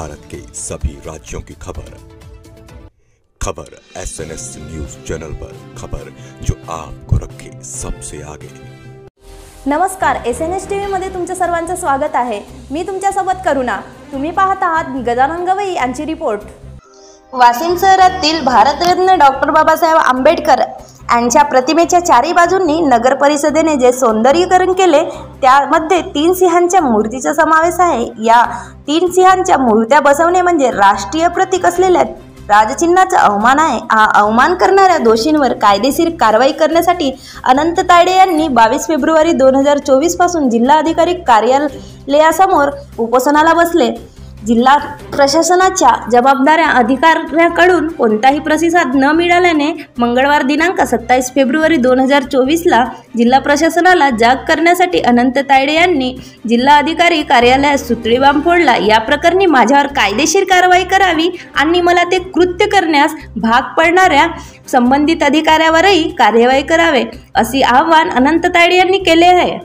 भारत के सभी राज्यों की खबर SNS न्यूज चैनल पर, खबर जो आपको रखे सबसे आगे। नमस्कार, SNS TV मध्ये तुमच्या सर्वांचं स्वागत आहे। मी तुमच्यासोबत करुणा। तुम्ही पाहत आहात गजानन गवई यांची रिपोर्ट। वाशिम शहरातील भारतरत्न डॉक्टर बाबासाहेब आंबेडकर यांच्या प्रतिमेच्या चारी बाजूंनी नगर परिषदेने जे सौंदर्यीकरण केले त्यामध्ये 3 सिंहांच्या मूर्तीचा समावेश आहे। या 3 सिंहांच्या मूर्त्या बसवणे म्हणजे राष्ट्रीय प्रतीक असलेल्या राजचिन्हाचा अवमान आहे। हा अवमान करणाऱ्या दोषींवर कायदेशीर कारवाई करण्यासाठी अनंत तायडे यांनी 22 फेब्रुवारी 2024 पासून जिल्हाधिकारी कार्यालयासमोर उपोषणाला बसले। जिल्हा प्रशासनाच्या जबाबदाऱ्या अधिकाऱ्याकडून कोणताही प्रतिसाद न मिळाल्याने मंगळवार दिनांक 27 फेब्रुवारी 2024 ला जिल्हा प्रशासनाला जाग करण्यासाठी अनंत तायडे यांनी जिल्हाधिकारी कार्यालयात सुतळी बॉम्ब फोडला। या प्रकरणी माझ्यावर कायदेशीर कारवाई करावी आणि मला ते कृत्य करण्यास भाग पडणाऱ्या संबंधित अधिकाऱ्यावरही कार्यवाही करावे असे आवाहन अनंत तायडे यांनी केले आहे।